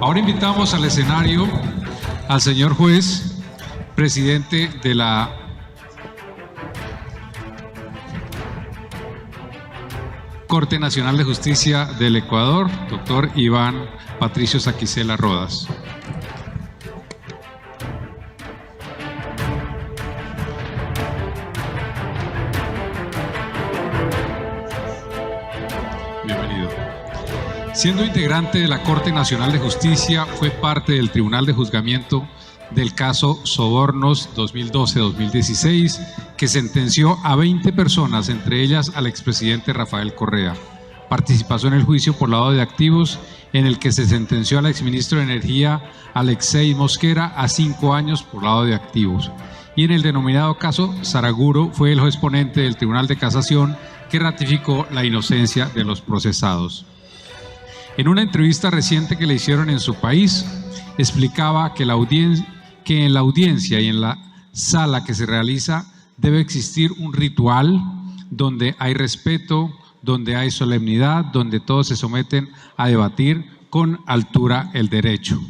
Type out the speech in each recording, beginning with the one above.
Ahora invitamos al escenario al señor juez, presidente de la Corte Nacional de Justicia del Ecuador, doctor Iván Patricio Saquicela Rodas. Bienvenido. Siendo integrante de la Corte Nacional de Justicia, fue parte del Tribunal de Juzgamiento del caso Sobornos 2012-2016, que sentenció a 20 personas, entre ellas al expresidente Rafael Correa. Participó en el juicio por lavado de activos, en el que se sentenció al exministro de Energía, Alexei Mosquera, a 5 años por lavado de activos. Y en el denominado caso Saraguro, fue el juez ponente del Tribunal de Casación que ratificó la inocencia de los procesados. En una entrevista reciente que le hicieron en su país, explicaba que en la audiencia y en la sala que se realiza debe existir un ritual donde hay respeto, donde hay solemnidad, donde todos se someten a debatir con altura el derecho.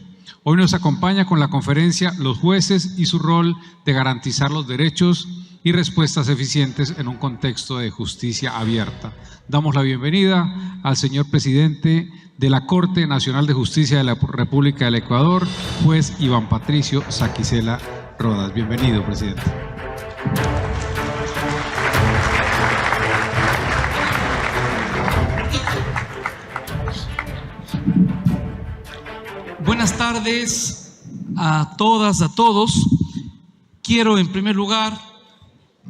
Hoy nos acompaña con la conferencia Los jueces y su rol de garantizar los derechos y respuestas eficientes en un contexto de justicia abierta. Damos la bienvenida al señor presidente de la Corte Nacional de Justicia de la República del Ecuador, juez Iván Patricio Saquicela Rodas. Bienvenido, presidente. Buenas tardes a todas, a todos. Quiero en primer lugar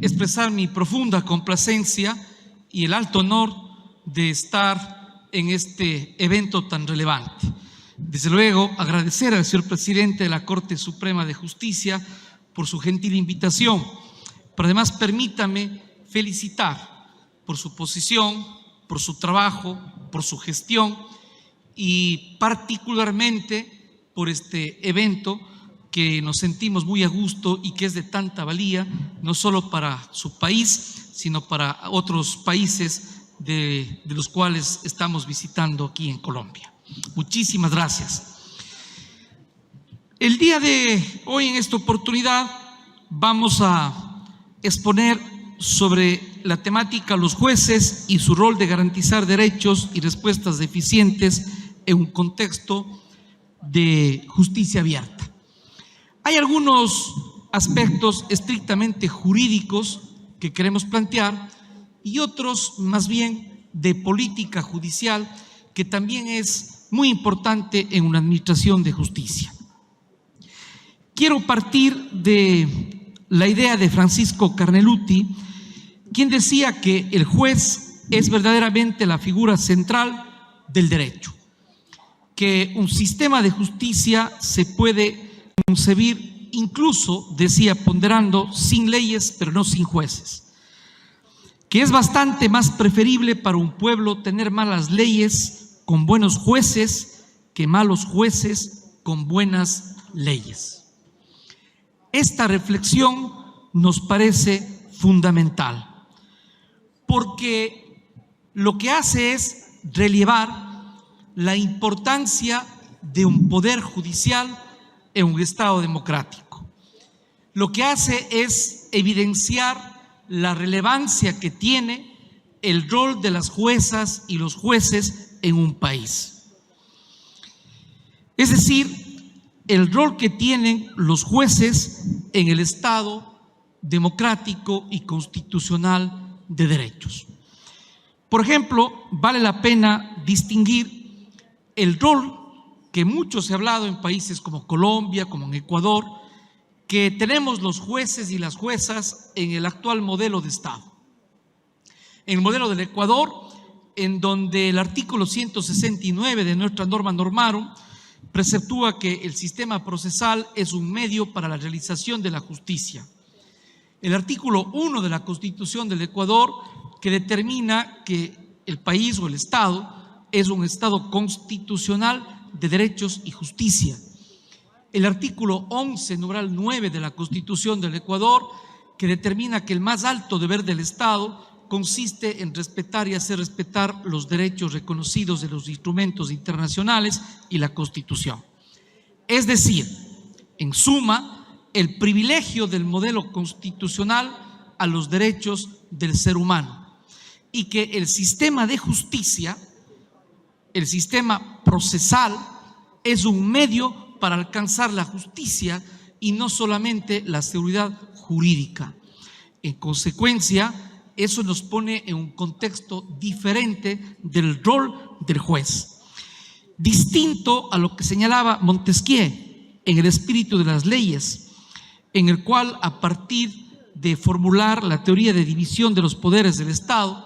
expresar mi profunda complacencia y el alto honor de estar en este evento tan relevante. Desde luego, agradecer al señor presidente de la Corte Suprema de Justicia por su gentil invitación, pero además permítame felicitar por su posición, por su trabajo, por su gestión y particularmente por este evento que nos sentimos muy a gusto y que es de tanta valía, no solo para su país, sino para otros países de los cuales estamos visitando aquí en Colombia. Muchísimas gracias. El día de hoy, en esta oportunidad, vamos a exponer sobre la temática los jueces y su rol de garantizar derechos y respuestas eficientes en un contexto de justicia abierta. Hay algunos aspectos estrictamente jurídicos que queremos plantear y otros más bien de política judicial que también es muy importante en una administración de justicia. Quiero partir de la idea de Francisco Carneluti, quien decía que el juez es verdaderamente la figura central del derecho, que un sistema de justicia se puede concebir incluso, decía, ponderando, sin leyes pero no sin jueces, que es bastante más preferible para un pueblo tener malas leyes con buenos jueces que malos jueces con buenas leyes. Esta reflexión nos parece fundamental, porque lo que hace es relevar la importancia de un poder judicial en un Estado democrático. Lo que hace es evidenciar la relevancia que tiene el rol de las juezas y los jueces en un país. Es decir, el rol que tienen los jueces en el Estado democrático y constitucional de derechos. Por ejemplo, vale la pena distinguir el rol que mucho se ha hablado en países como Colombia, como en Ecuador, que tenemos los jueces y las juezas en el actual modelo de Estado. En el modelo del Ecuador, en donde el artículo 169 de nuestra norma normarum preceptúa que el sistema procesal es un medio para la realización de la justicia. El artículo 1 de la Constitución del Ecuador, que determina que el país o el Estado es un Estado constitucional de derechos y justicia. El artículo 11, numeral 9 de la Constitución del Ecuador, que determina que el más alto deber del Estado consiste en respetar y hacer respetar los derechos reconocidos de los instrumentos internacionales y la Constitución. Es decir, en suma, el privilegio del modelo constitucional a los derechos del ser humano, y que el sistema de justicia, el sistema procesal, es un medio para alcanzar la justicia y no solamente la seguridad jurídica. En consecuencia, eso nos pone en un contexto diferente del rol del juez, distinto a lo que señalaba Montesquieu en El espíritu de las leyes, en el cual, a partir de formular la teoría de división de los poderes del Estado,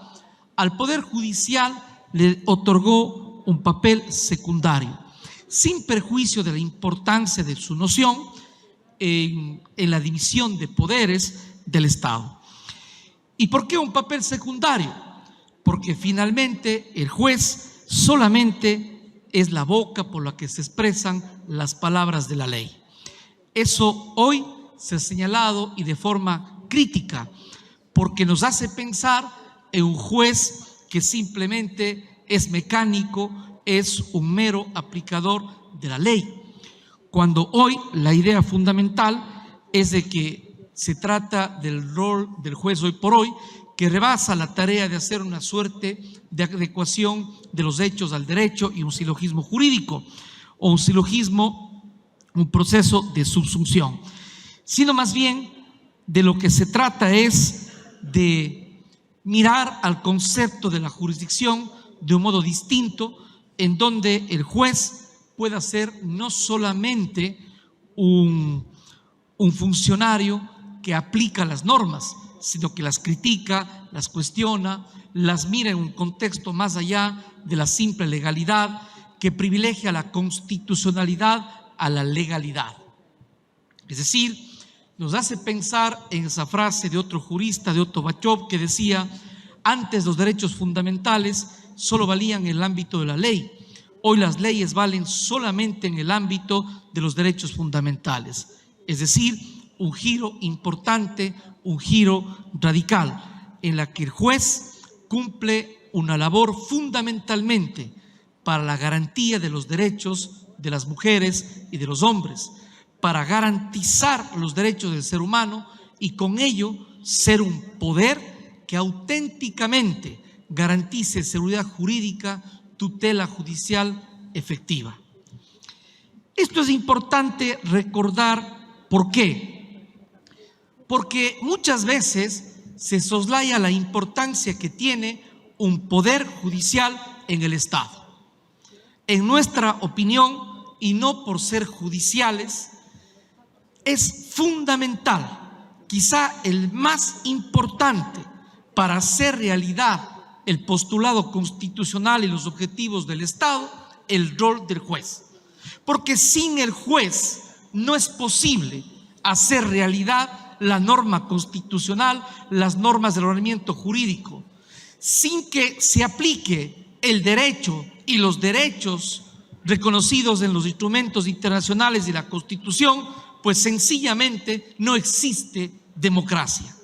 al Poder Judicial le otorgó un papel secundario, sin perjuicio de la importancia de su noción en la división de poderes del Estado. ¿Y por qué un papel secundario? Porque finalmente el juez solamente es la boca por la que se expresan las palabras de la ley. Eso hoy se ha señalado, y de forma crítica, porque nos hace pensar en un juez que simplemente es mecánico, es un mero aplicador de la ley, cuando hoy la idea fundamental es de que se trata del rol del juez hoy por hoy, que rebasa la tarea de hacer una suerte de adecuación de los hechos al derecho y un silogismo jurídico, o un silogismo, un proceso de subsunción, sino más bien de lo que se trata es de mirar al concepto de la jurisdicción de un modo distinto, en donde el juez pueda ser no solamente un funcionario que aplica las normas, sino que las critica, las cuestiona, las mira en un contexto más allá de la simple legalidad, que privilegia la constitucionalidad a la legalidad. Es decir, nos hace pensar en esa frase de otro jurista, de Otto Bachov, que decía: antes los derechos fundamentales solo valían en el ámbito de la ley, hoy las leyes valen solamente en el ámbito de los derechos fundamentales. Es decir, un giro importante, un giro radical, en la que el juez cumple una labor fundamentalmente para la garantía de los derechos de las mujeres y de los hombres, para garantizar los derechos del ser humano y con ello ser un poder que auténticamente garantice seguridad jurídica, tutela judicial efectiva. Esto es importante recordar. ¿Por qué? Porque muchas veces se soslaya la importancia que tiene un poder judicial en el Estado. En nuestra opinión, y no por ser judiciales, es fundamental, quizá el más importante para hacer realidad el postulado constitucional y los objetivos del Estado, el rol del juez. Porque sin el juez no es posible hacer realidad la norma constitucional, las normas del ordenamiento jurídico. Sin que se aplique el derecho y los derechos reconocidos en los instrumentos internacionales y la Constitución, pues sencillamente no existe democracia.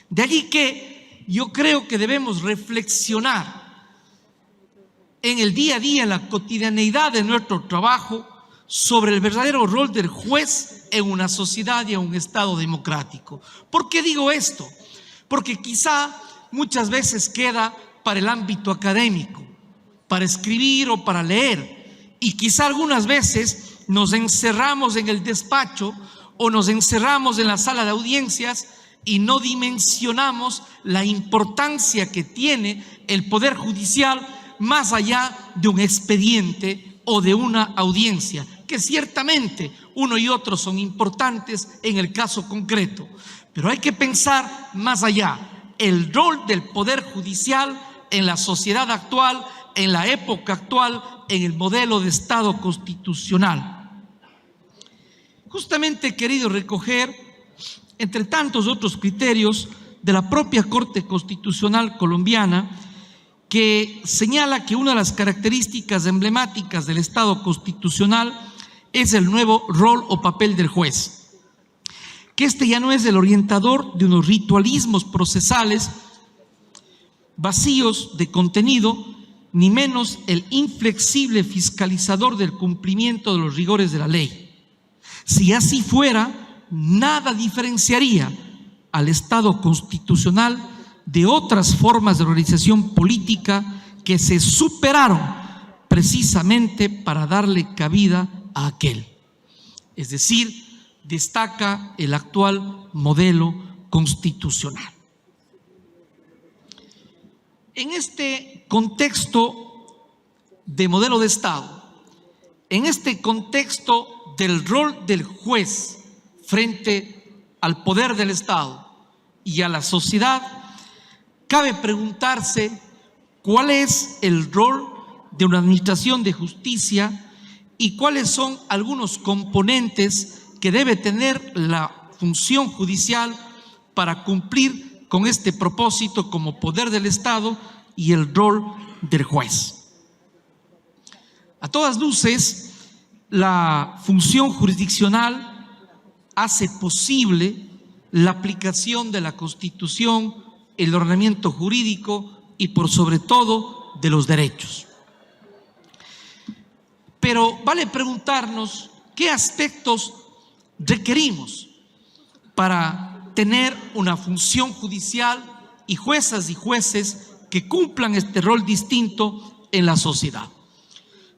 De allí que yo creo que debemos reflexionar en el día a día, en la cotidianeidad de nuestro trabajo, sobre el verdadero rol del juez en una sociedad y en un Estado democrático. ¿Por qué digo esto? Porque quizá muchas veces queda para el ámbito académico, para escribir o para leer, y quizá algunas veces nos encerramos en el despacho o nos encerramos en la sala de audiencias y no dimensionamos la importancia que tiene el Poder Judicial más allá de un expediente o de una audiencia, que ciertamente uno y otro son importantes en el caso concreto, pero hay que pensar más allá. El rol del Poder Judicial en la sociedad actual, en la época actual, en el modelo de Estado constitucional. Justamente he querido recoger, entre tantos otros criterios, de la propia Corte Constitucional colombiana, que señala que una de las características emblemáticas del Estado constitucional es el nuevo rol o papel del juez, que este ya no es el orientador de unos ritualismos procesales vacíos de contenido, ni menos el inflexible fiscalizador del cumplimiento de los rigores de la ley. Si así fuera, nada diferenciaría al Estado constitucional de otras formas de organización política que se superaron precisamente para darle cabida a aquel. Es decir, destaca el actual modelo constitucional. En este contexto de modelo de Estado, en este contexto del rol del juez frente al poder del Estado y a la sociedad, cabe preguntarse cuál es el rol de una administración de justicia y cuáles son algunos componentes que debe tener la función judicial para cumplir con este propósito como poder del Estado y el rol del juez. A todas luces, la función jurisdiccional hace posible la aplicación de la Constitución, el ordenamiento jurídico y por sobre todo de los derechos. Pero vale preguntarnos qué aspectos requerimos para tener una función judicial y juezas y jueces que cumplan este rol distinto en la sociedad.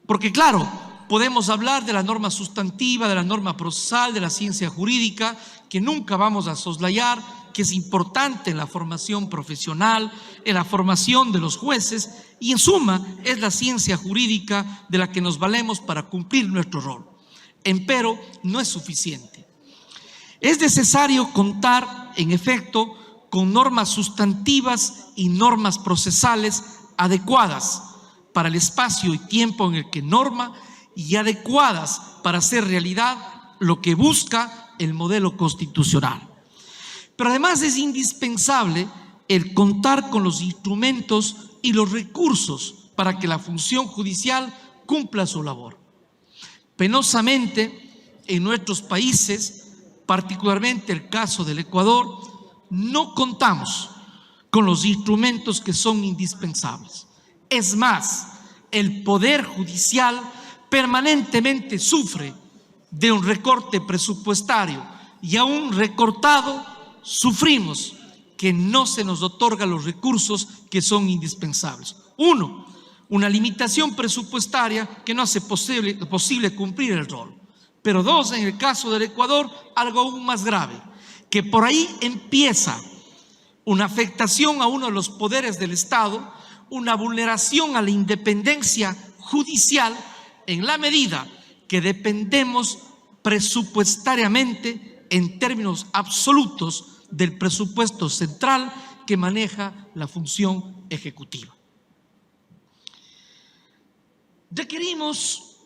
Porque claro, podemos hablar de la norma sustantiva, de la norma procesal, de la ciencia jurídica, que nunca vamos a soslayar, que es importante en la formación profesional, en la formación de los jueces, y en suma es la ciencia jurídica de la que nos valemos para cumplir nuestro rol. Empero no es suficiente. Es necesario contar, en efecto, con normas sustantivas y normas procesales adecuadas para el espacio y tiempo en el que norma y adecuadas para hacer realidad lo que busca el modelo constitucional. Pero además es indispensable el contar con los instrumentos y los recursos para que la función judicial cumpla su labor. Penosamente, en nuestros países, particularmente el caso del Ecuador, no contamos con los instrumentos que son indispensables. Es más, el Poder Judicial permanentemente sufre de un recorte presupuestario y aún recortado sufrimos que no se nos otorgan los recursos que son indispensables. Uno, una limitación presupuestaria que no hace posible cumplir el rol. Pero dos, en el caso del Ecuador, algo aún más grave, que por ahí empieza una afectación a uno de los poderes del Estado, una vulneración a la independencia judicial en la medida que dependemos presupuestariamente en términos absolutos del presupuesto central que maneja la función ejecutiva. Requerimos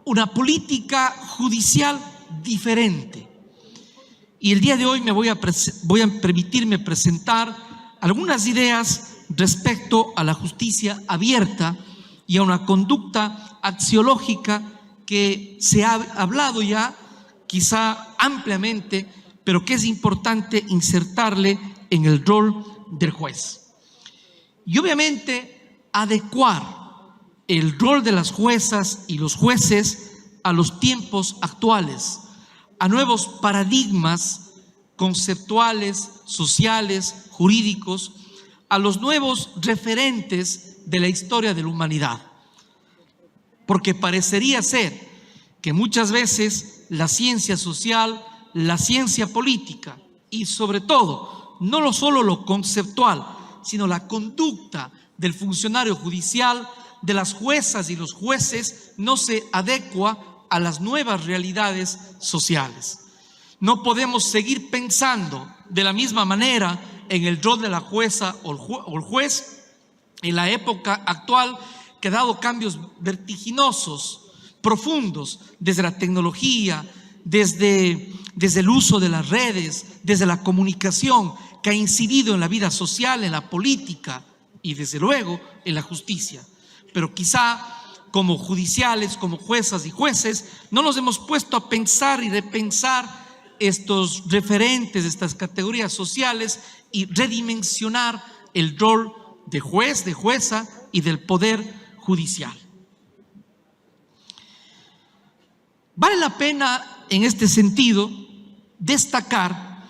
una política judicial diferente. Y el día de hoy voy a permitirme presentar algunas ideas respecto a la justicia abierta y a una conducta axiológica que se ha hablado ya quizá ampliamente, pero que es importante insertarle en el rol del juez. Y obviamente adecuar el rol de las juezas y los jueces a los tiempos actuales, a nuevos paradigmas conceptuales, sociales, jurídicos, a los nuevos referentes de la historia de la humanidad. Porque parecería ser que muchas veces la ciencia social, la ciencia política y sobre todo, no solo lo conceptual, sino la conducta del funcionario judicial, de las juezas y los jueces, no se adecua a las nuevas realidades sociales. No podemos seguir pensando de la misma manera en el rol de la jueza o el juez en la época actual, que ha dado cambios vertiginosos, profundos, desde la tecnología, desde el uso de las redes, desde la comunicación, que ha incidido en la vida social, en la política y desde luego en la justicia. Pero quizá como judiciales, como juezas y jueces, no nos hemos puesto a pensar y repensar estos referentes, estas categorías sociales y redimensionar el rol de juez, de jueza y del Poder Judicial. Vale la pena en este sentido destacar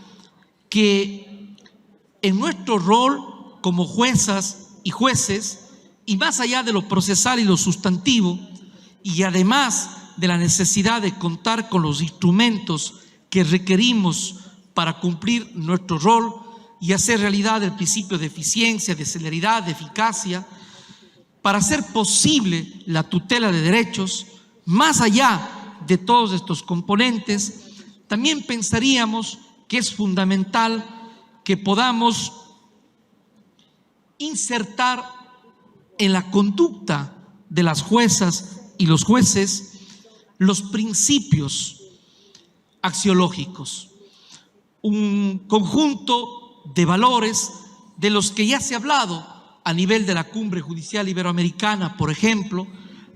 que en nuestro rol como juezas y jueces, y más allá de lo procesal y lo sustantivo, y además de la necesidad de contar con los instrumentos que requerimos para cumplir nuestro rol y hacer realidad el principio de eficiencia, de celeridad, de eficacia, para hacer posible la tutela de derechos, más allá de todos estos componentes, también pensaríamos que es fundamental que podamos insertar en la conducta de las juezas y los jueces los principios axiológicos, un conjunto de valores de los que ya se ha hablado a nivel de la Cumbre Judicial Iberoamericana, por ejemplo,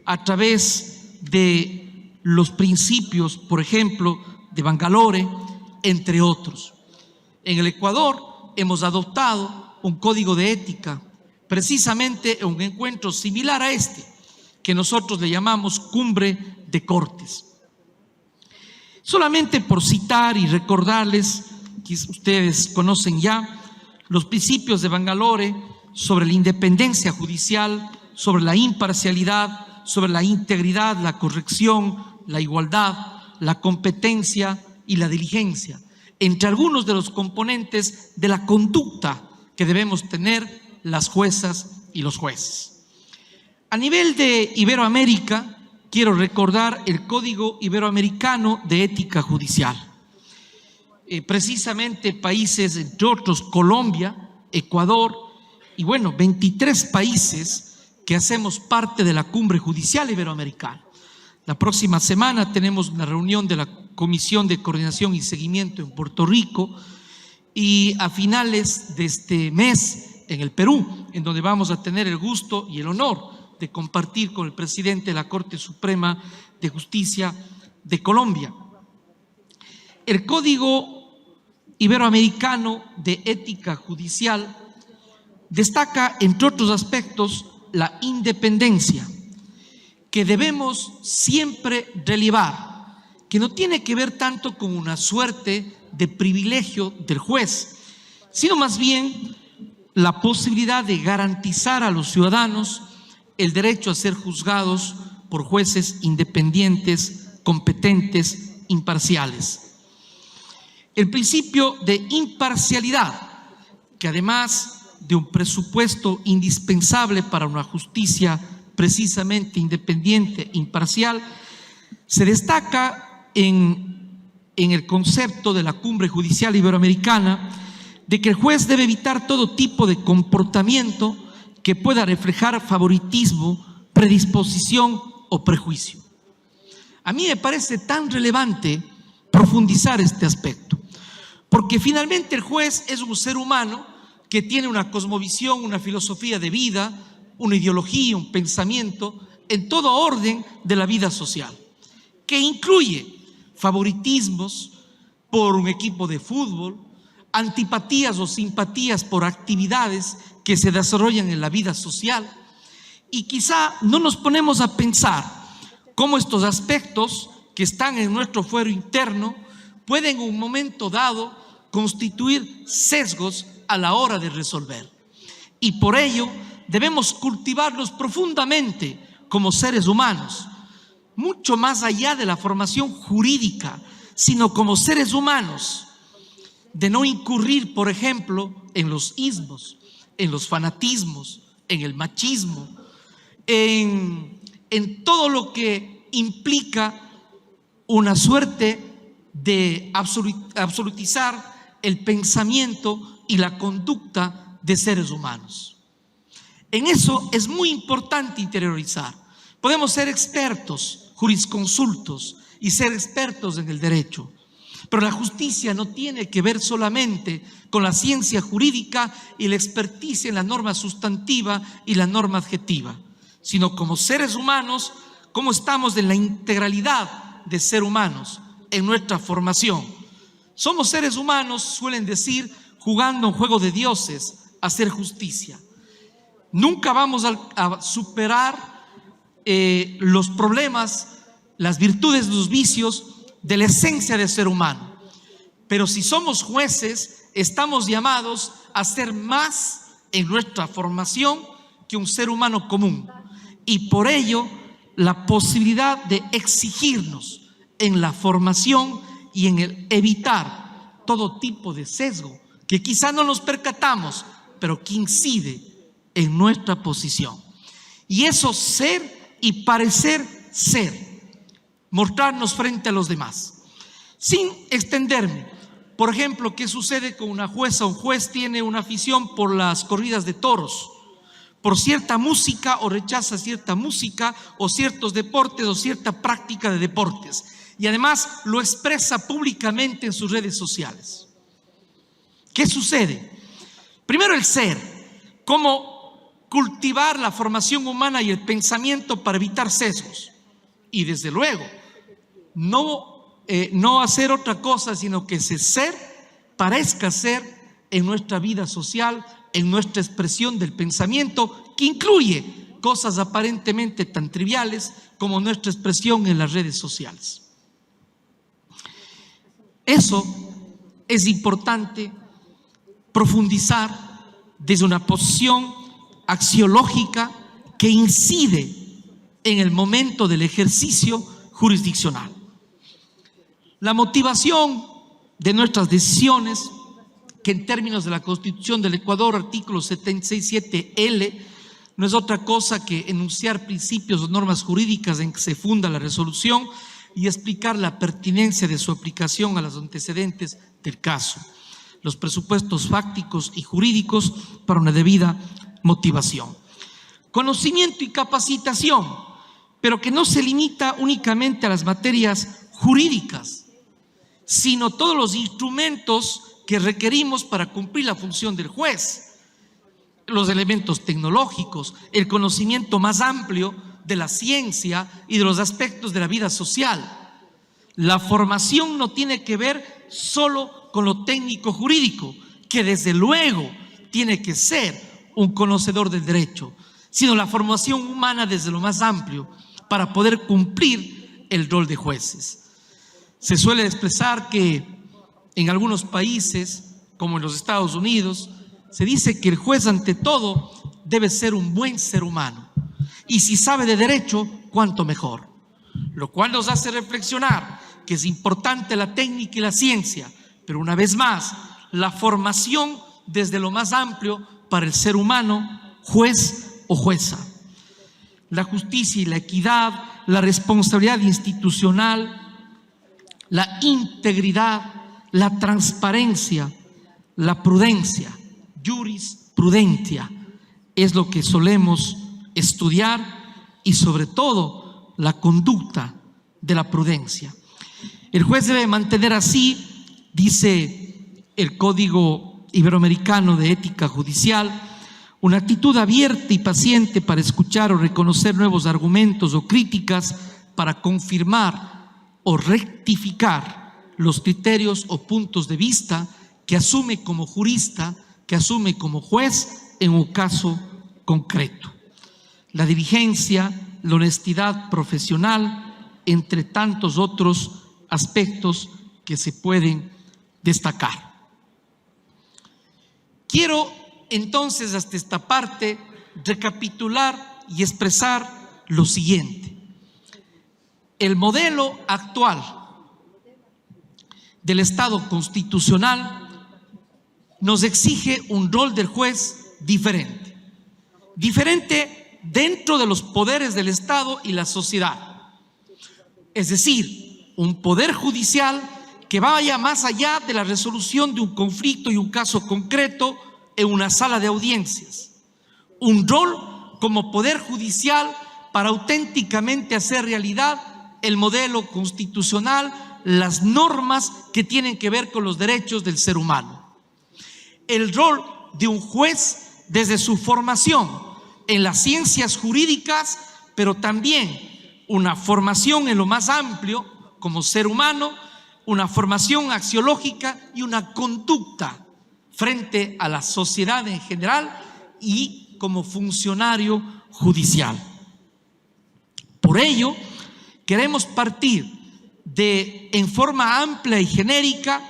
a través de los principios, por ejemplo, de Bangalore, entre otros. En el Ecuador hemos adoptado un código de ética, precisamente en un encuentro similar a este, que nosotros le llamamos Cumbre de Cortes. Solamente por citar y recordarles, que ustedes conocen ya, los principios de Bangalore sobre la independencia judicial, sobre la imparcialidad, sobre la integridad, la corrección, la igualdad, la competencia y la diligencia, entre algunos de los componentes de la conducta que debemos tener las juezas y los jueces. A nivel de Iberoamérica, quiero recordar el Código Iberoamericano de Ética Judicial. Precisamente países, entre otros, Colombia, Ecuador y 23 países que hacemos parte de la Cumbre Judicial Iberoamericana. La próxima semana tenemos una reunión de la Comisión de Coordinación y Seguimiento en Puerto Rico y a finales de este mes en el Perú, en donde vamos a tener el gusto y el honor de compartir con el presidente de la Corte Suprema de Justicia de Colombia. El Código Iberoamericano de Ética Judicial destaca, entre otros aspectos, la independencia, que debemos siempre relevar, que no tiene que ver tanto con una suerte de privilegio del juez, sino más bien la posibilidad de garantizar a los ciudadanos el derecho a ser juzgados por jueces independientes, competentes, imparciales. El principio de imparcialidad, que además de un presupuesto indispensable para una justicia precisamente independiente, imparcial, se destaca en el concepto de la Cumbre Judicial Iberoamericana de que el juez debe evitar todo tipo de comportamiento que pueda reflejar favoritismo, predisposición o prejuicio. A mí me parece tan relevante profundizar este aspecto, porque finalmente el juez es un ser humano que tiene una cosmovisión, una filosofía de vida, una ideología, un pensamiento en todo orden de la vida social, que incluye favoritismos por un equipo de fútbol, antipatías o simpatías por actividades que se desarrollan en la vida social, y quizá no nos ponemos a pensar cómo estos aspectos que están en nuestro fuero interno pueden en un momento dado constituir sesgos a la hora de resolver. Y por ello debemos cultivarlos profundamente como seres humanos, mucho más allá de la formación jurídica, sino como seres humanos, de no incurrir, por ejemplo, en los ismos, en los fanatismos, en el machismo, en todo lo que implica una suerte de absolutizar el pensamiento y la conducta de seres humanos. En eso es muy importante interiorizar. Podemos ser expertos, jurisconsultos y ser expertos en el derecho, pero la justicia no tiene que ver solamente con la ciencia jurídica y la experticia en la norma sustantiva y la norma adjetiva, sino como seres humanos, cómo estamos en la integralidad de ser humanos en nuestra formación. Somos seres humanos, suelen decir, jugando un juego de dioses a hacer justicia. Nunca vamos a superar los problemas, las virtudes, los vicios de la esencia del ser humano. Pero si somos jueces, estamos llamados a ser más en nuestra formación que un ser humano común. Y por ello, la posibilidad de exigirnos en la formación y en el evitar todo tipo de sesgo que quizá no nos percatamos, pero que incide en nuestra posición. Y eso ser y parecer ser, mostrarnos frente a los demás. Sin extenderme, por ejemplo, ¿qué sucede con una jueza? Un juez tiene una afición por las corridas de toros, por cierta música, o rechaza cierta música, o ciertos deportes, o cierta práctica de deportes, y además lo expresa públicamente en sus redes sociales. ¿Qué sucede? Primero, el ser, cómo cultivar la formación humana y el pensamiento para evitar sesgos, y desde luego no hacer otra cosa sino que ese ser parezca ser en nuestra vida social, en nuestra expresión del pensamiento, que incluye cosas aparentemente tan triviales como nuestra expresión en las redes sociales. Eso es importante profundizar desde una posición axiológica que incide en el momento del ejercicio jurisdiccional. La motivación de nuestras decisiones, que en términos de la Constitución del Ecuador, artículo 76.7L, no es otra cosa que enunciar principios o normas jurídicas en que se funda la resolución y explicar la pertinencia de su aplicación a los antecedentes del caso, los presupuestos fácticos y jurídicos para una debida motivación. Conocimiento y capacitación, pero que no se limita únicamente a las materias jurídicas, sino todos los instrumentos que requerimos para cumplir la función del juez, los elementos tecnológicos, el conocimiento más amplio de la ciencia y de los aspectos de la vida social. La formación no tiene que ver solo con lo técnico jurídico, que desde luego tiene que ser un conocedor del derecho, sino la formación humana desde lo más amplio para poder cumplir el rol de jueces. Se suele expresar que en algunos países, como en los Estados Unidos, se dice que el juez ante todo debe ser un buen ser humano, y si sabe de derecho, cuánto mejor. Lo cual nos hace reflexionar que es importante la técnica y la ciencia, pero una vez más, la formación desde lo más amplio para el ser humano, juez o jueza. La justicia y la equidad, la responsabilidad institucional, la integridad, la transparencia, la prudencia, juris prudentia, es lo que solemos estudiar, y sobre todo la conducta de la prudencia. El juez debe mantener así, dice el Código Iberoamericano de Ética Judicial, una actitud abierta y paciente para escuchar o reconocer nuevos argumentos o críticas, para confirmar o rectificar los criterios o puntos de vista que asume como jurista, que asume como juez en un caso concreto. La diligencia, la honestidad profesional, entre tantos otros aspectos que se pueden destacar. Quiero entonces, hasta esta parte, recapitular y expresar lo siguiente. El modelo actual del Estado constitucional nos exige un rol del juez diferente dentro de los poderes del Estado y la sociedad. Es decir, un poder judicial que vaya más allá de la resolución de un conflicto y un caso concreto en una sala de audiencias. Un rol como poder judicial para auténticamente hacer realidad el modelo constitucional, las normas que tienen que ver con los derechos del ser humano. El rol de un juez desde su formación en las ciencias jurídicas, pero también una formación en lo más amplio como ser humano, una formación axiológica y una conducta frente a la sociedad en general y como funcionario judicial. Por ello, queremos partir de, en forma amplia y genérica,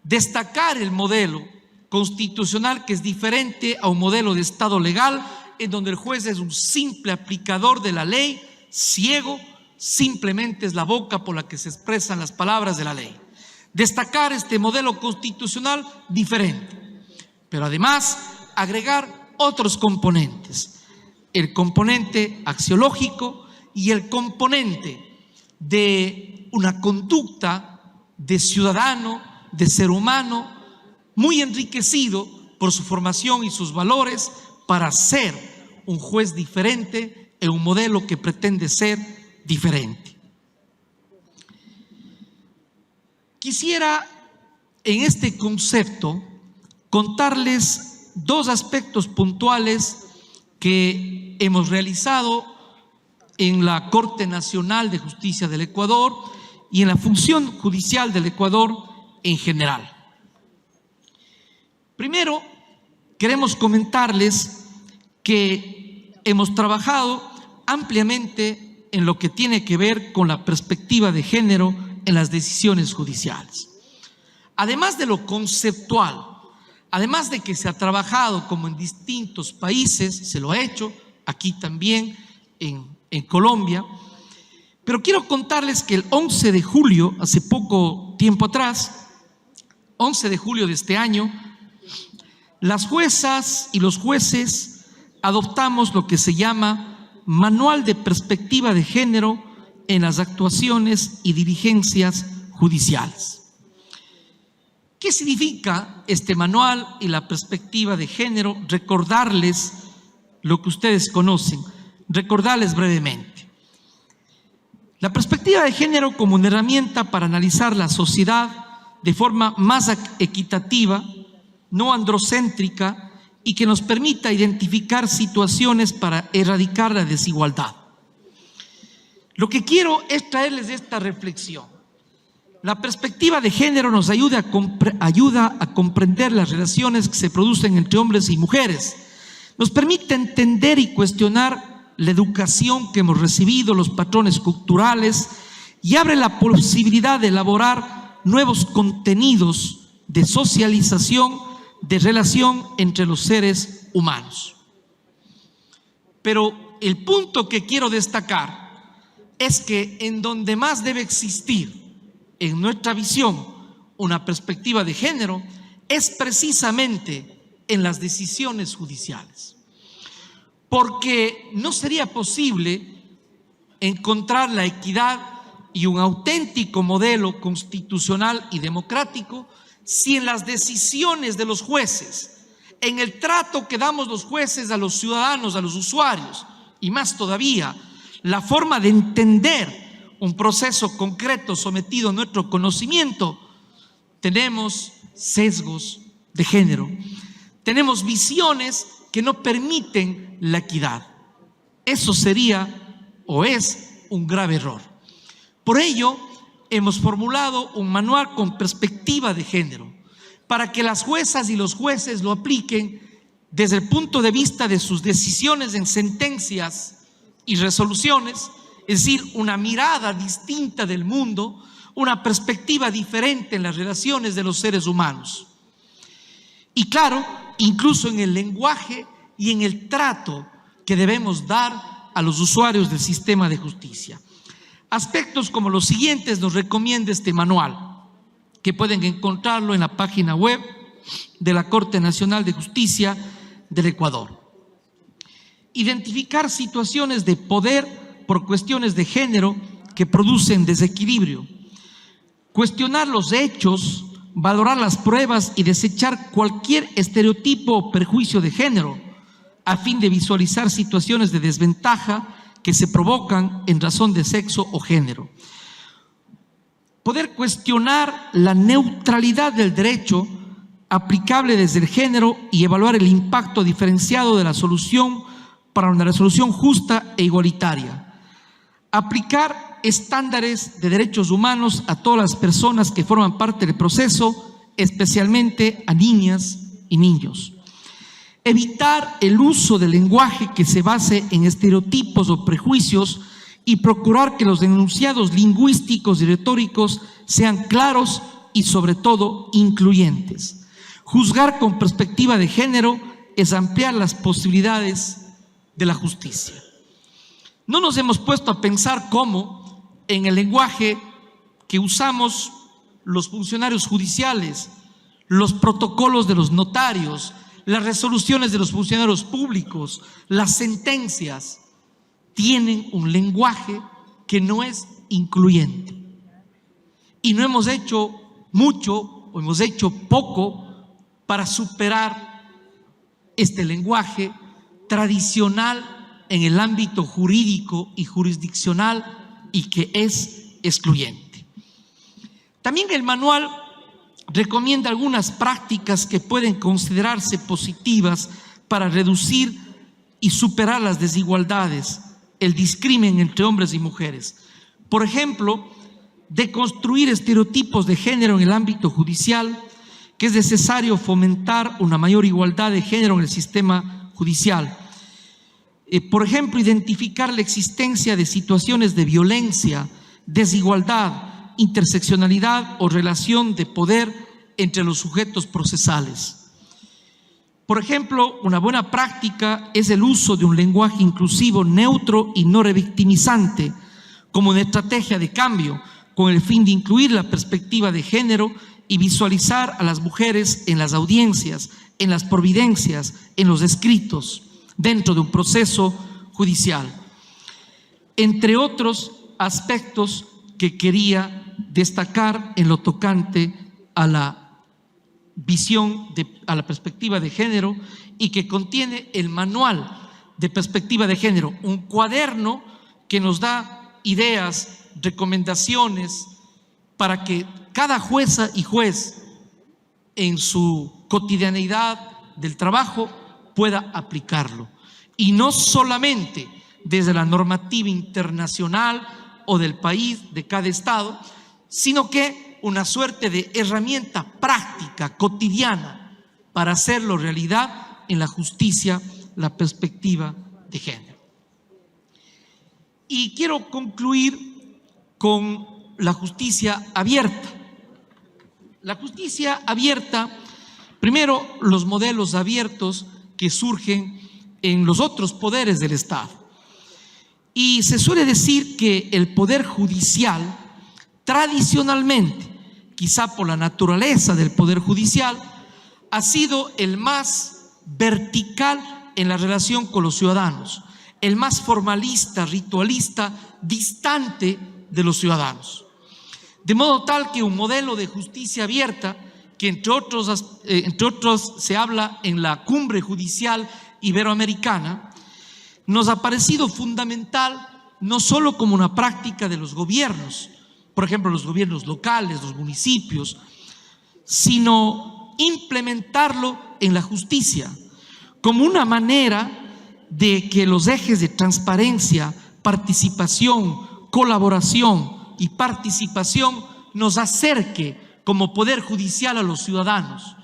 destacar el modelo constitucional que es diferente a un modelo de Estado legal en donde el juez es un simple aplicador de la ley, ciego, simplemente es la boca por la que se expresan las palabras de la ley. Destacar este modelo constitucional diferente, pero además agregar otros componentes, el componente axiológico y el componente de una conducta de ciudadano, de ser humano, muy enriquecido por su formación y sus valores para ser un juez diferente en un modelo que pretende ser diferente. Quisiera en este concepto contarles dos aspectos puntuales que hemos realizado en la Corte Nacional de Justicia del Ecuador y en la función judicial del Ecuador en general. Primero, queremos comentarles que hemos trabajado ampliamente en lo que tiene que ver con la perspectiva de género en las decisiones judiciales. Además de lo conceptual, además de que se ha trabajado como en distintos países, se lo ha hecho aquí también en Colombia, pero quiero contarles que el 11 de julio, hace poco tiempo atrás, 11 de julio de este año, las juezas y los jueces adoptamos lo que se llama Manual de Perspectiva de Género en las actuaciones y diligencias judiciales. ¿Qué significa este manual y la perspectiva de género? Recordarles lo que ustedes conocen, recordarles brevemente. La perspectiva de género como una herramienta para analizar la sociedad de forma más equitativa, no androcéntrica y que nos permita identificar situaciones para erradicar la desigualdad. Lo que quiero es traerles esta reflexión. La perspectiva de género nos ayuda a comprender las relaciones que se producen entre hombres y mujeres. Nos permite entender y cuestionar la educación que hemos recibido, los patrones culturales, y abre la posibilidad de elaborar nuevos contenidos de socialización, de relación entre los seres humanos. Pero el punto que quiero destacar es que en donde más debe existir, en nuestra visión, una perspectiva de género, es precisamente en las decisiones judiciales. Porque no sería posible encontrar la equidad y un auténtico modelo constitucional y democrático si en las decisiones de los jueces, en el trato que damos los jueces a los ciudadanos, a los usuarios, y más todavía, la forma de entender un proceso concreto sometido a nuestro conocimiento, tenemos sesgos de género, tenemos visiones que no permiten la equidad. Eso sería o es un grave error. Por ello, hemos formulado un manual con perspectiva de género para que las juezas y los jueces lo apliquen desde el punto de vista de sus decisiones en sentencias y resoluciones, es decir, una mirada distinta del mundo, una perspectiva diferente en las relaciones de los seres humanos. Y claro, incluso en el lenguaje y en el trato que debemos dar a los usuarios del sistema de justicia. Aspectos como los siguientes nos recomienda este manual, que pueden encontrarlo en la página web de la Corte Nacional de Justicia del Ecuador. Identificar situaciones de poder por cuestiones de género que producen desequilibrio. Cuestionar los hechos, valorar las pruebas y desechar cualquier estereotipo o perjuicio de género a fin de visualizar situaciones de desventaja que se provocan en razón de sexo o género. Poder cuestionar la neutralidad del derecho aplicable desde el género y evaluar el impacto diferenciado de la solución para una resolución justa e igualitaria. Aplicar estándares de derechos humanos a todas las personas que forman parte del proceso, especialmente a niñas y niños. Evitar el uso del lenguaje que se base en estereotipos o prejuicios y procurar que los enunciados lingüísticos y retóricos sean claros y sobre todo incluyentes. Juzgar con perspectiva de género es ampliar las posibilidades de la justicia. No nos hemos puesto a pensar cómo en el lenguaje que usamos los funcionarios judiciales, los protocolos de los notarios, las resoluciones de los funcionarios públicos, las sentencias, tienen un lenguaje que no es incluyente. Y no hemos hecho mucho o hemos hecho poco para superar este lenguaje tradicional en el ámbito jurídico y jurisdiccional y que es excluyente. También el manual recomienda algunas prácticas que pueden considerarse positivas para reducir y superar las desigualdades, el discrimen entre hombres y mujeres. Por ejemplo, deconstruir estereotipos de género en el ámbito judicial, que es necesario fomentar una mayor igualdad de género en el sistema judicial. Por ejemplo, identificar la existencia de situaciones de violencia, desigualdad, interseccionalidad o relación de poder entre los sujetos procesales. Por ejemplo, una buena práctica es el uso de un lenguaje inclusivo, neutro y no revictimizante como una estrategia de cambio con el fin de incluir la perspectiva de género y visualizar a las mujeres en las audiencias, en las providencias, en los escritos, dentro de un proceso judicial. Entre otros aspectos que quería destacar en lo tocante a la visión, a la perspectiva de género, y que contiene el manual de perspectiva de género, un cuaderno que nos da ideas, recomendaciones para que cada jueza y juez en su cotidianeidad del trabajo pueda aplicarlo. Y no solamente desde la normativa internacional o del país, de cada estado, sino que una suerte de herramienta práctica, cotidiana, para hacerlo realidad en la justicia, la perspectiva de género. Y quiero concluir con la justicia abierta. La justicia abierta, primero, los modelos abiertos que surgen en los otros poderes del Estado. Y se suele decir que el poder judicial, tradicionalmente, quizá por la naturaleza del poder judicial, ha sido el más vertical en la relación con los ciudadanos, el más formalista, ritualista, distante de los ciudadanos. De modo tal que un modelo de justicia abierta, que entre otros se habla en la Cumbre Judicial Iberoamericana, nos ha parecido fundamental no solo como una práctica de los gobiernos, por ejemplo los gobiernos locales, los municipios, sino implementarlo en la justicia como una manera de que los ejes de transparencia, participación, colaboración y participación nos acerque como poder judicial a los ciudadanos.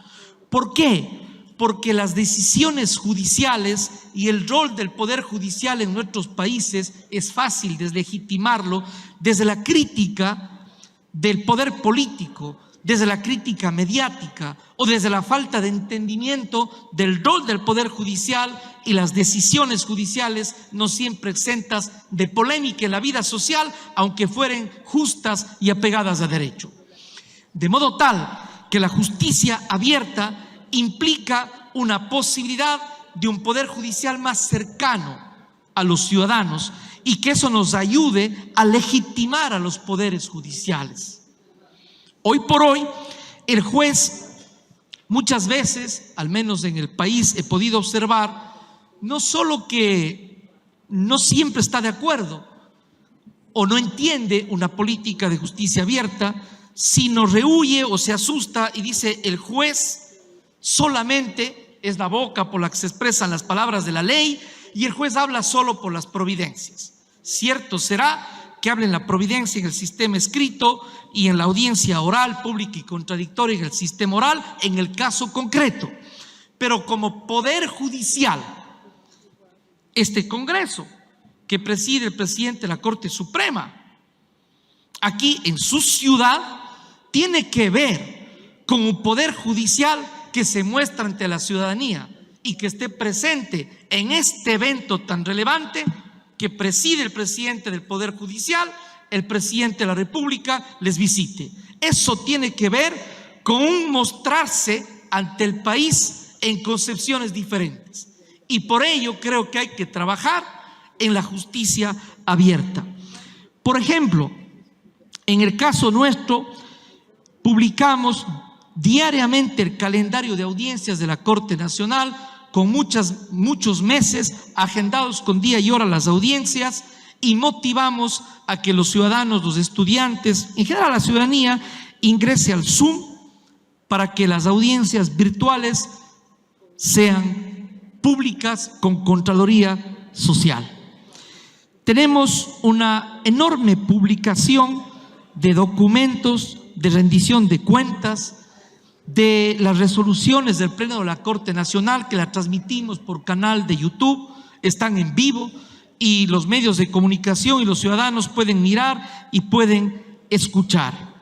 ¿Por qué? Porque las decisiones judiciales y el rol del poder judicial en nuestros países es fácil deslegitimarlo desde la crítica del poder político, desde la crítica mediática o desde la falta de entendimiento del rol del poder judicial y las decisiones judiciales no siempre exentas de polémica en la vida social, aunque fueren justas y apegadas a derecho. De modo tal que la justicia abierta implica una posibilidad de un poder judicial más cercano a los ciudadanos y que eso nos ayude a legitimar a los poderes judiciales. Hoy por hoy, el juez muchas veces, al menos en el país he podido observar, no solo que no siempre está de acuerdo o no entiende una política de justicia abierta, sino rehuye o se asusta y dice: el juez solamente es la boca por la que se expresan las palabras de la ley y el juez habla solo por las providencias. Cierto será que habla en la providencia en el sistema escrito y en la audiencia oral, pública y contradictoria en el sistema oral, en el caso concreto. pero como poder judicial, este Congreso que preside el presidente de la Corte Suprema, aquí en su ciudad, tiene que ver con un poder judicial que se muestra ante la ciudadanía y que esté presente en este evento tan relevante que preside el presidente del Poder Judicial, el presidente de la República les visite. Eso tiene que ver con un mostrarse ante el país en concepciones diferentes. Y por ello creo que hay que trabajar en la justicia abierta. Por ejemplo, en el caso nuestro, publicamos diariamente el calendario de audiencias de la Corte Nacional, con muchos meses agendados con día y hora las audiencias, y motivamos a que los ciudadanos, los estudiantes, en general la ciudadanía, ingrese al Zoom para que las audiencias virtuales sean públicas con Contraloría Social. Tenemos una enorme publicación de documentos de rendición de cuentas, de las resoluciones del Pleno de la Corte Nacional, que la transmitimos por canal de YouTube, están en vivo y los medios de comunicación y los ciudadanos pueden mirar y pueden escuchar.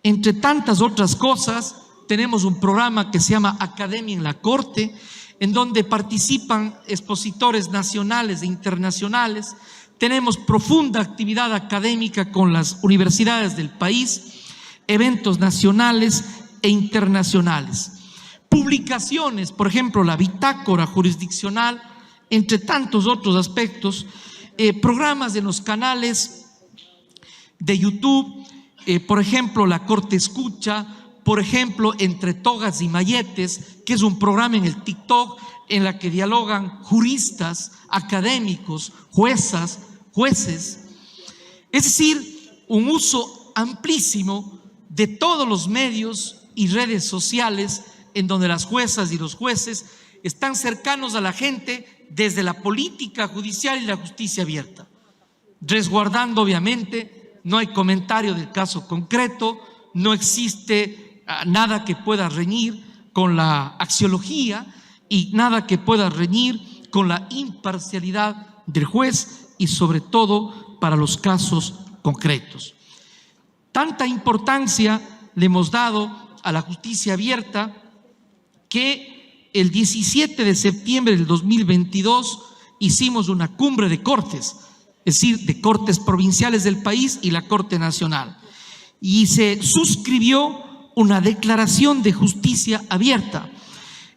Entre tantas otras cosas, tenemos un programa que se llama Academia en la Corte, en donde participan expositores nacionales e internacionales. Tenemos profunda actividad académica con las universidades del país, eventos nacionales e internacionales. Publicaciones, por ejemplo, la bitácora jurisdiccional, entre tantos otros aspectos, programas en los canales de YouTube, por ejemplo, La Corte Escucha, por ejemplo, Entre Togas y Malletes, que es un programa en el TikTok en la que dialogan juristas, académicos, jueces, es decir, un uso amplísimo de todos los medios y redes sociales en donde las juezas y los jueces están cercanos a la gente desde la política judicial y la justicia abierta, resguardando obviamente, no hay comentario del caso concreto, no existe nada que pueda reñir con la axiología y nada que pueda reñir con la imparcialidad del juez y sobre todo para los casos concretos. Tanta importancia le hemos dado a la justicia abierta que el 17 de septiembre del 2022 hicimos una cumbre de cortes, es decir, de cortes provinciales del país y la Corte Nacional, y se suscribió una declaración de justicia abierta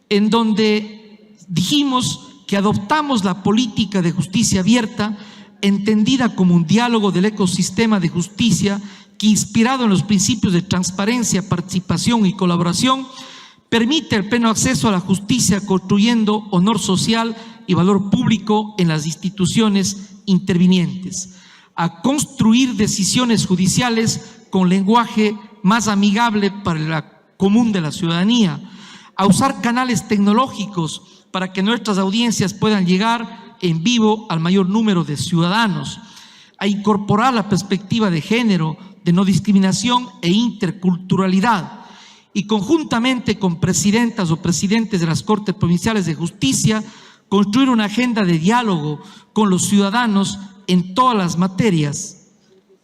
en donde dijimos que adoptamos la política de justicia abierta entendida como un diálogo del ecosistema de justicia que, inspirado en los principios de transparencia, participación y colaboración, permite el pleno acceso a la justicia construyendo honor social y valor público en las instituciones intervinientes, a construir decisiones judiciales con lenguaje más amigable para el común de la ciudadanía, a usar canales tecnológicos para que nuestras audiencias puedan llegar en vivo al mayor número de ciudadanos, a incorporar la perspectiva de género, de no discriminación e interculturalidad, y conjuntamente con presidentas o presidentes de las Cortes Provinciales de Justicia, construir una agenda de diálogo con los ciudadanos en todas las materias,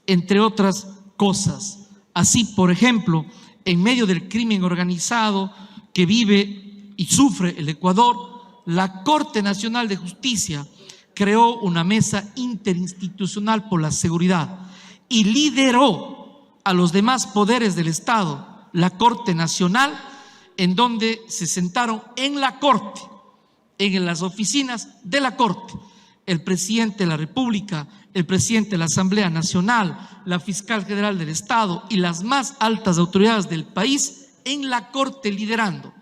entre otras cosas. Así, por ejemplo, en medio del crimen organizado que vive y sufre el Ecuador, la Corte Nacional de Justicia creó una mesa interinstitucional por la seguridad y lideró a los demás poderes del Estado, la Corte Nacional, en donde se sentaron en la Corte, en las oficinas de la Corte, el presidente de la República, el presidente de la Asamblea Nacional, la fiscal general del Estado y las más altas autoridades del país en la Corte liderando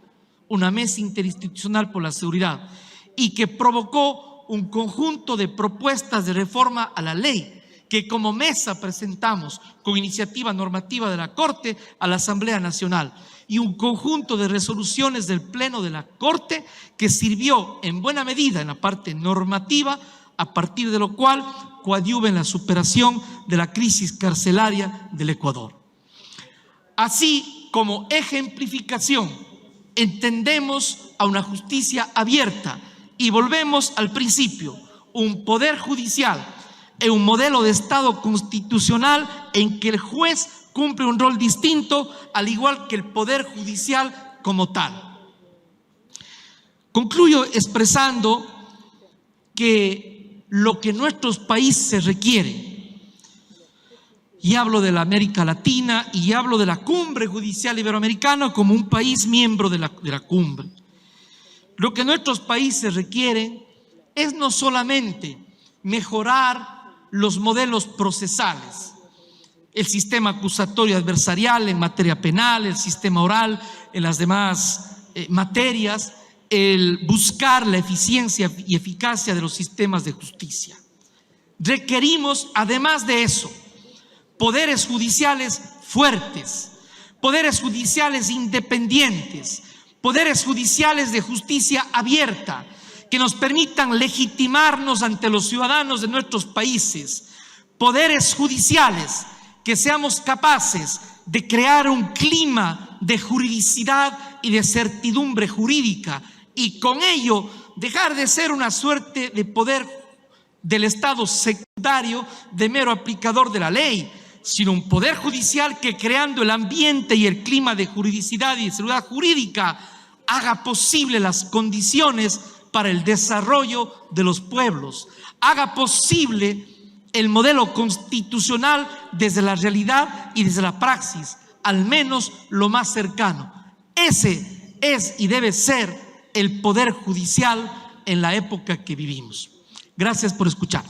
una mesa interinstitucional por la seguridad y que provocó un conjunto de propuestas de reforma a la ley que como mesa presentamos con iniciativa normativa de la Corte a la Asamblea Nacional y un conjunto de resoluciones del Pleno de la Corte que sirvió en buena medida en la parte normativa, a partir de lo cual coadyuva en la superación de la crisis carcelaria del Ecuador. Así como ejemplificación entendemos a una justicia abierta y volvemos al principio, un poder judicial en un modelo de Estado constitucional en que el juez cumple un rol distinto, al igual que el poder judicial como tal. Concluyo expresando que lo que nuestros países requieren, y hablo de la América Latina y hablo de la Cumbre Judicial Iberoamericana como un país miembro de la cumbre, lo que nuestros países requieren es no solamente mejorar los modelos procesales, el sistema acusatorio adversarial en materia penal, el sistema oral en las demás materias, el buscar la eficiencia y eficacia de los sistemas de justicia. Requerimos, además de eso, poderes judiciales fuertes, poderes judiciales independientes, poderes judiciales de justicia abierta, que nos permitan legitimarnos ante los ciudadanos de nuestros países, poderes judiciales que seamos capaces de crear un clima de juridicidad y de certidumbre jurídica, y con ello dejar de ser una suerte de poder del Estado secundario, de mero aplicador de la ley, sino un poder judicial que, creando el ambiente y el clima de juridicidad y de seguridad jurídica, haga posible las condiciones para el desarrollo de los pueblos, haga posible el modelo constitucional desde la realidad y desde la praxis, al menos lo más cercano. Ese es y debe ser el poder judicial en la época que vivimos. Gracias por escuchar.